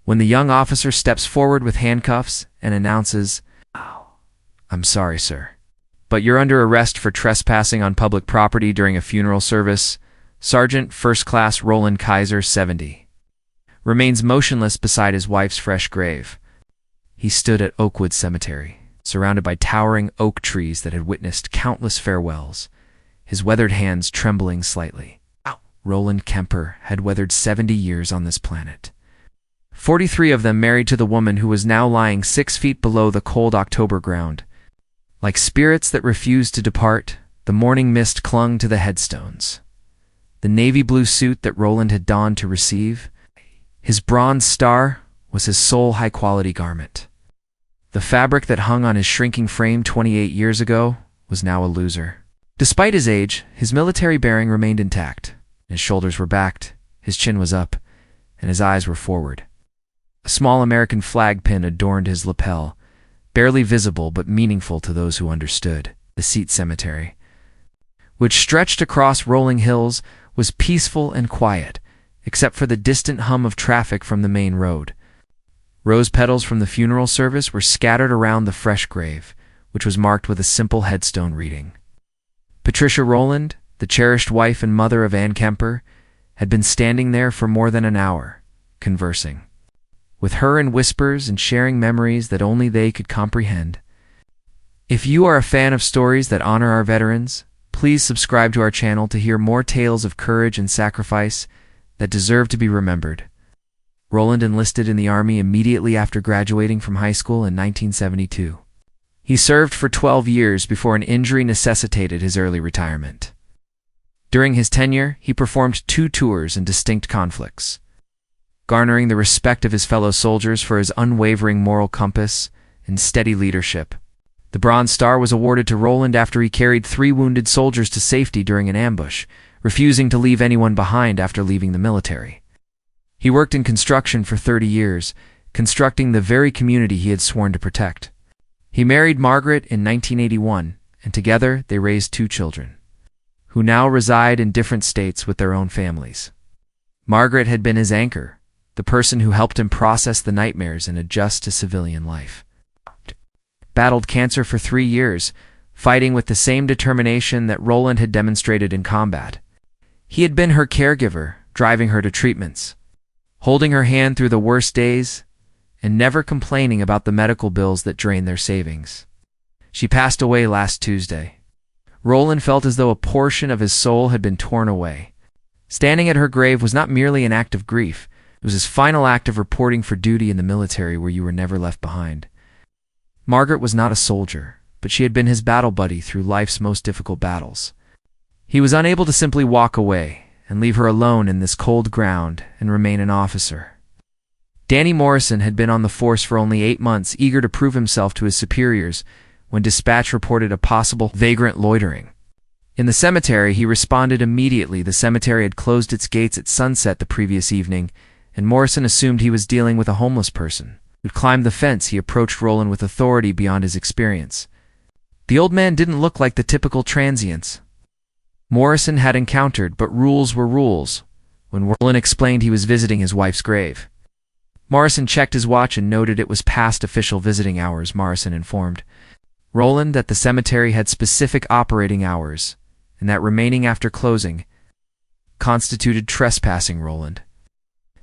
when the young officer steps forward with handcuffs and announces, "I'm sorry, sir, but you're under arrest for trespassing on public property during a funeral service." Sergeant First Class Roland Kaiser, 70, remains motionless beside his wife's fresh grave. He stood at Oakwood Cemetery, surrounded by towering oak trees that had witnessed countless farewells, his weathered hands trembling slightly. Roland Kemper had weathered 70 years on this planet, 43 of them married to the woman who was now lying 6 feet below the cold October ground. Like spirits that refused to depart, the morning mist clung to the headstones. The navy blue suit that Roland had donned to receive, his bronze star, was his sole high-quality garment. The fabric that hung on his shrinking frame 28 years ago was now a loser. Despite his age, his military bearing remained intact. His shoulders were backed, his chin was up, and his eyes were forward. A small American flag pin adorned his lapel, barely visible but meaningful to those who understood. The Seat Cemetery, which stretched across rolling hills, was peaceful and quiet, except for the distant hum of traffic from the main road. Rose petals from the funeral service were scattered around the fresh grave, which was marked with a simple headstone reading. Patricia Roland, the cherished wife and mother of Ann Kemper, had been standing there for more than an hour, conversing with her in whispers and sharing memories that only they could comprehend. If you are a fan of stories that honor our veterans, please subscribe to our channel to hear more tales of courage and sacrifice that deserve to be remembered. Roland enlisted in the Army immediately after graduating from high school in 1972. He served for 12 years before an injury necessitated his early retirement. During his tenure, he performed 2 tours in distinct conflicts, garnering the respect of his fellow soldiers for his unwavering moral compass and steady leadership. The Bronze Star was awarded to Roland after he carried 3 wounded soldiers to safety during an ambush, refusing to leave anyone behind after leaving the military. He worked in construction for 30 years, constructing the very community he had sworn to protect. He married Margaret in 1981, and together they raised 2 children, who now reside in different states with their own families. Margaret had been his anchor, the person who helped him process the nightmares and adjust to civilian life. Battled cancer for 3 years, fighting with the same determination that Roland had demonstrated in combat. He had been her caregiver, driving her to treatments, holding her hand through the worst days, and never complaining about the medical bills that drained their savings. She passed away last Tuesday. Roland felt as though a portion of his soul had been torn away. Standing at her grave was not merely an act of grief, it was his final act of reporting for duty in the military where you were never left behind. Margaret was not a soldier, but she had been his battle buddy through life's most difficult battles. He was unable to simply walk away and leave her alone in this cold ground and remain an officer. Danny Morrison had been on the force for only 8 months, eager to prove himself to his superiors, when dispatch reported a possible vagrant loitering. In the cemetery, he responded immediately. The cemetery had closed its gates at sunset the previous evening, and Morrison assumed he was dealing with a homeless person. Who'd climbed the fence, he approached Roland with authority beyond his experience. The old man didn't look like the typical transients Morrison had encountered, but rules were rules. When Roland explained he was visiting his wife's grave, Morrison checked his watch and noted it was past official visiting hours. Morrison informed Roland that the cemetery had specific operating hours, and that remaining after closing constituted trespassing. Roland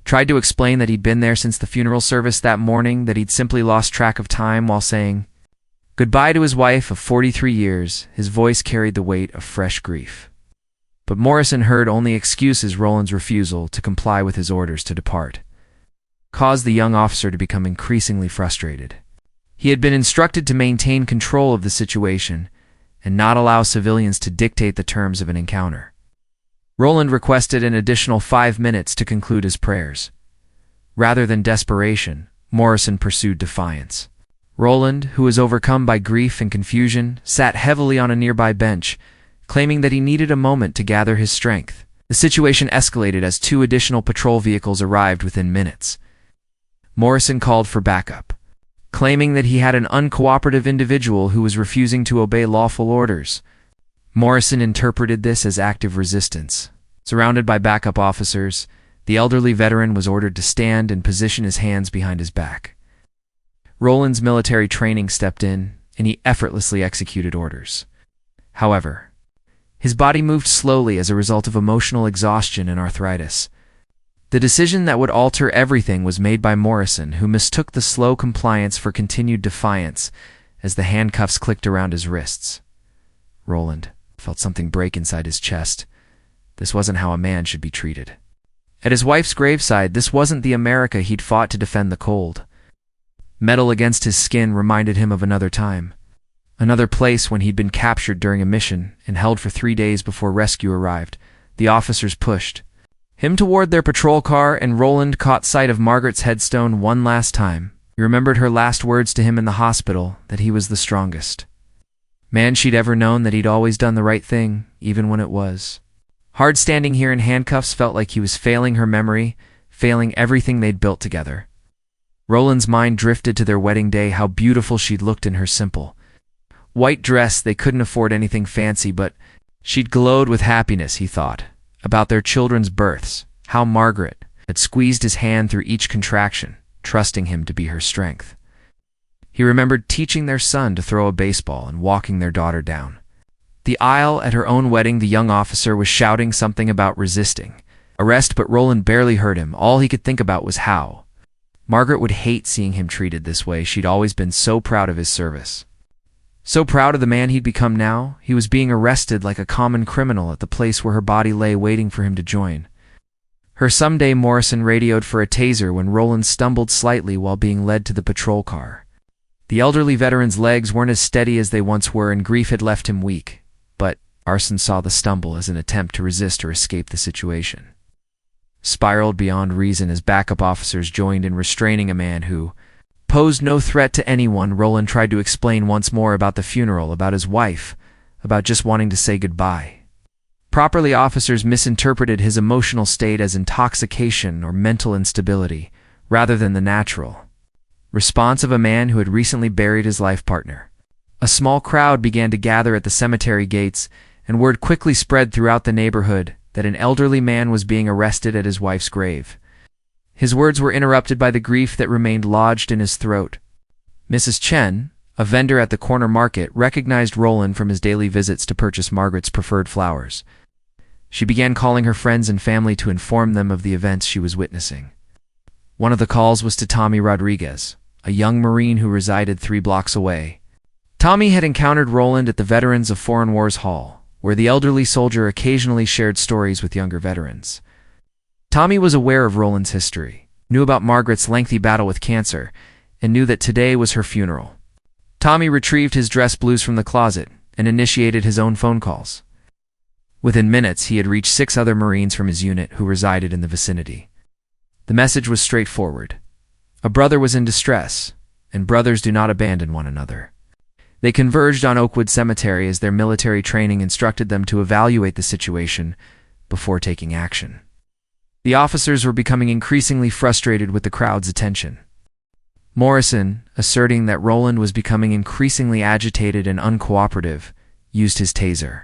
tried to explain that he'd been there since the funeral service that morning, that he'd simply lost track of time while saying goodbye to his wife of 43 years. His voice carried the weight of fresh grief. But Morrison heard only excuses. Roland's refusal to comply with his orders to depart caused the young officer to become increasingly frustrated. He had been instructed to maintain control of the situation and not allow civilians to dictate the terms of an encounter. Roland requested an additional 5 minutes to conclude his prayers. Rather than desperation, Morrison pursued defiance. Roland, who was overcome by grief and confusion, sat heavily on a nearby bench, claiming that he needed a moment to gather his strength. The situation escalated as 2 additional patrol vehicles arrived within minutes. Morrison called for backup, claiming that he had an uncooperative individual who was refusing to obey lawful orders. Morrison interpreted this as active resistance. Surrounded by backup officers, The elderly veteran was ordered to stand and position his hands behind his back. Roland's military training stepped in, and he effortlessly executed orders. However, his body moved slowly as a result of emotional exhaustion and arthritis. The decision that would alter everything was made by Morrison, who mistook the slow compliance for continued defiance as the handcuffs clicked around his wrists. Roland felt something break inside his chest. This wasn't how a man should be treated. At his wife's graveside, this wasn't the America he'd fought to defend the cold. Metal against his skin reminded him of another time. Another place when he'd been captured during a mission and held for 3 days before rescue arrived. The officers pushed him toward their patrol car, and Roland caught sight of Margaret's headstone one last time. He remembered her last words to him in the hospital, that he was the strongest man she'd ever known, that he'd always done the right thing, even when it was hard. Standing here in handcuffs felt like he was failing her memory, failing everything they'd built together. Roland's mind drifted to their wedding day, how beautiful she'd looked in her simple white dress. They couldn't afford anything fancy, but she'd glowed with happiness, he thought. About their children's births, how Margaret had squeezed his hand through each contraction, trusting him to be her strength. He remembered teaching their son to throw a baseball and walking their daughter down the aisle. At her own wedding, the young officer was shouting something about resisting arrest, but Roland barely heard him. All he could think about was how Margaret would hate seeing him treated this way. She'd always been so proud of his service, so proud of the man he'd become. Now he was being arrested like a common criminal at the place where her body lay, waiting for him to join her someday. Morrison radioed for a taser when Roland stumbled slightly while being led to the patrol car. The elderly veteran's legs weren't as steady as they once were, and grief had left him weak, but Arson saw the stumble as an attempt to resist or escape the situation. Spiraled beyond reason as backup officers joined in restraining a man who posed no threat to anyone. Roland tried to explain once more about the funeral, about his wife, about just wanting to say goodbye. Properly, officers misinterpreted his emotional state as intoxication or mental instability, rather than the natural response of a man who had recently buried his life partner. A small crowd began to gather at the cemetery gates, and word quickly spread throughout the neighborhood that an elderly man was being arrested at his wife's grave. His words were interrupted by the grief that remained lodged in his throat. Mrs. Chen, a vendor at the corner market, recognized Roland from his daily visits to purchase Margaret's preferred flowers. She began calling her friends and family to inform them of the events she was witnessing. One of the calls was to Tommy Rodriguez, a young Marine who resided 3 blocks away. Tommy had encountered Roland at the Veterans of Foreign Wars Hall, where the elderly soldier occasionally shared stories with younger veterans. Tommy was aware of Roland's history, knew about Margaret's lengthy battle with cancer, and knew that today was her funeral. Tommy retrieved his dress blues from the closet and initiated his own phone calls. Within minutes, he had reached 6 other Marines from his unit who resided in the vicinity. The message was straightforward. A brother was in distress, and brothers do not abandon one another. They converged on Oakwood Cemetery as their military training instructed them to evaluate the situation before taking action. The officers were becoming increasingly frustrated with the crowd's attention. Morrison, asserting that Roland was becoming increasingly agitated and uncooperative, used his taser.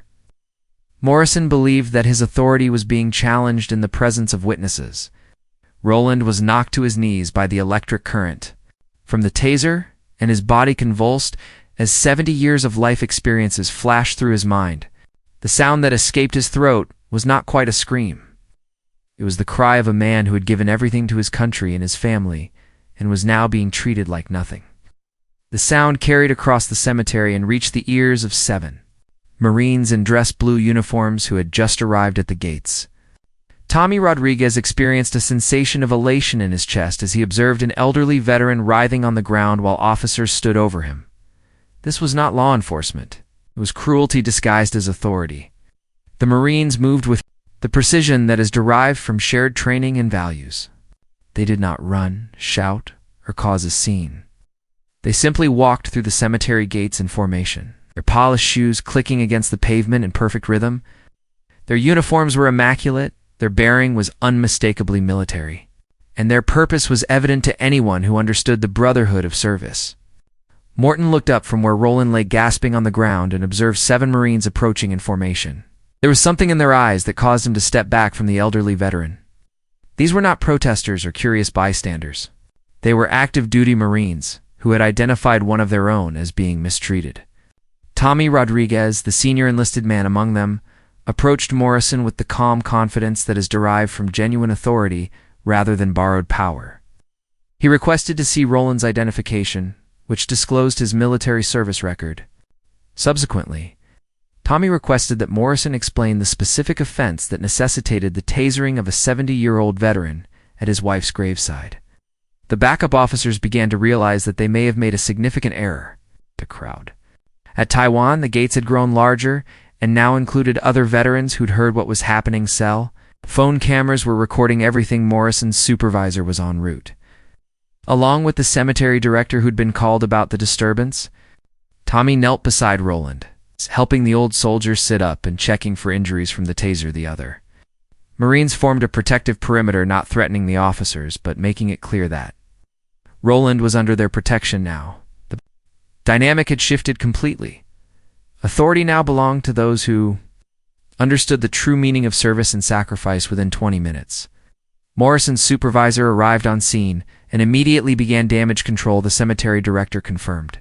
Morrison believed that his authority was being challenged in the presence of witnesses. Roland was knocked to his knees by the electric current from the taser, and his body convulsed as 70 years of life experiences flashed through his mind. The sound that escaped his throat was not quite a scream. It was the cry of a man who had given everything to his country and his family, and was now being treated like nothing. The sound carried across the cemetery and reached the ears of 7 Marines in dress blue uniforms who had just arrived at the gates. Tommy Rodriguez experienced a sensation of elation in his chest as he observed an elderly veteran writhing on the ground while officers stood over him. This was not law enforcement. It was cruelty disguised as authority. The Marines moved with the precision that is derived from shared training and values. They did not run, shout, or cause a scene. They simply walked through the cemetery gates in formation, their polished shoes clicking against the pavement in perfect rhythm. Their uniforms were immaculate, their bearing was unmistakably military, and their purpose was evident to anyone who understood the brotherhood of service. Morton looked up from where Roland lay gasping on the ground and observed 7 Marines approaching in formation. There was something in their eyes that caused him to step back from the elderly veteran. These were not protesters or curious bystanders. They were active duty Marines who had identified one of their own as being mistreated. Tommy Rodriguez, the senior enlisted man among them, approached Morrison with the calm confidence that is derived from genuine authority rather than borrowed power. He requested to see Roland's identification, which disclosed his military service record. Subsequently, Tommy requested that Morrison explain the specific offense that necessitated the tasering of a 70-year-old veteran at his wife's graveside. The backup officers began to realize that they may have made a significant error. The crowd. At Taiwan, the gates had grown larger and now included other veterans who'd heard what was happening. Phone cameras were recording everything. Morrison's supervisor was en route. Along with the cemetery director who'd been called about the disturbance, Tommy knelt beside Roland, helping the old soldier sit up and checking for injuries from the taser. The other Marines formed a protective perimeter, not threatening the officers, but making it clear that Roland was under their protection now. The dynamic had shifted completely. Authority now belonged to those who understood the true meaning of service and sacrifice. Within 20 minutes, Morrison's supervisor arrived on scene and immediately began damage control. The cemetery director confirmed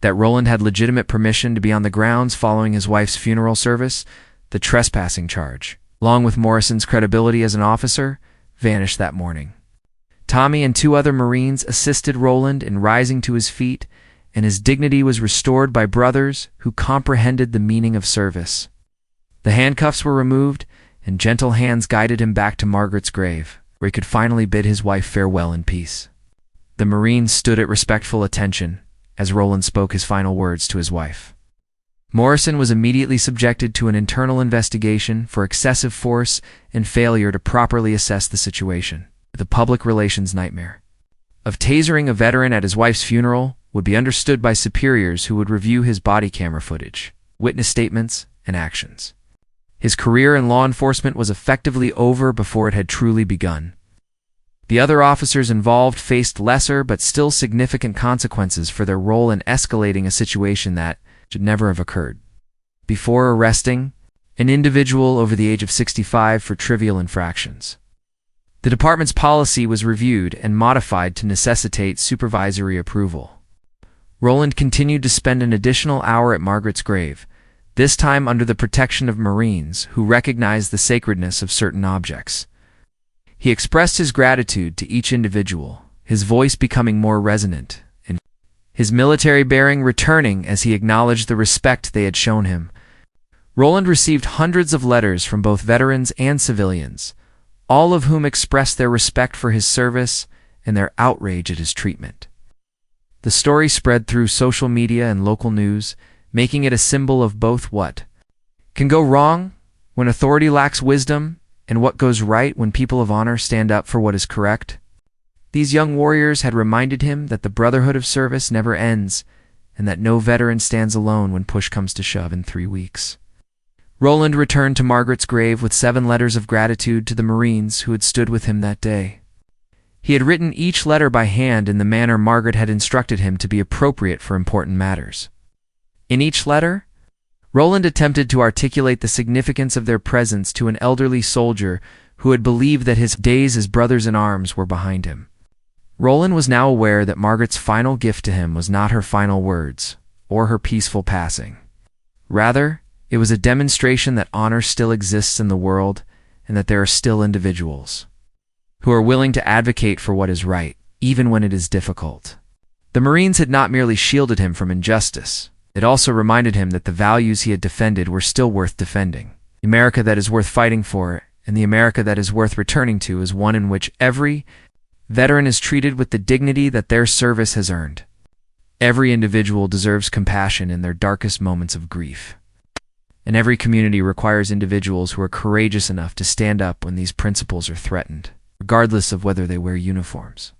that Roland had legitimate permission to be on the grounds following his wife's funeral service. The trespassing charge, along with Morrison's credibility as an officer, vanished that morning. Tommy and 2 other Marines assisted Roland in rising to his feet, and his dignity was restored by brothers who comprehended the meaning of service. The handcuffs were removed, and gentle hands guided him back to Margaret's grave, where he could finally bid his wife farewell in peace. The Marines stood at respectful attention as Roland spoke his final words to his wife. Morrison was immediately subjected to an internal investigation for excessive force and failure to properly assess the situation. The public relations nightmare of tasering a veteran at his wife's funeral would be understood by superiors who would review his body camera footage, witness statements, and actions. His career in law enforcement was effectively over before it had truly begun. The other officers involved faced lesser but still significant consequences for their role in escalating a situation that should never have occurred. Before arresting an individual over the age of 65 for trivial infractions, the department's policy was reviewed and modified to necessitate supervisory approval. Roland continued to spend an additional hour at Margaret's grave, this time under the protection of Marines who recognized the sacredness of certain objects. He expressed his gratitude to each individual, his voice becoming more resonant, and his military bearing returning as he acknowledged the respect they had shown him. Roland received hundreds of letters from both veterans and civilians, all of whom expressed their respect for his service and their outrage at his treatment. The story spread through social media and local news, making it a symbol of both what can go wrong when authority lacks wisdom and what goes right when people of honor stand up for what is correct. These young warriors had reminded him that the brotherhood of service never ends and that no veteran stands alone when push comes to shove in 3 weeks. Roland returned to Margaret's grave with 7 letters of gratitude to the Marines who had stood with him that day. He had written each letter by hand in the manner Margaret had instructed him to be appropriate for important matters. In each letter, Roland attempted to articulate the significance of their presence to an elderly soldier who had believed that his days as brothers in arms were behind him. Roland was now aware that Margaret's final gift to him was not her final words or her peaceful passing. Rather, it was a demonstration that honor still exists in the world and that there are still individuals who are willing to advocate for what is right, even when it is difficult. The Marines had not merely shielded him from injustice. It also reminded him that the values he had defended were still worth defending. The America that is worth fighting for and the America that is worth returning to is one in which every veteran is treated with the dignity that their service has earned. Every individual deserves compassion in their darkest moments of grief. And every community requires individuals who are courageous enough to stand up when these principles are threatened, regardless of whether they wear uniforms.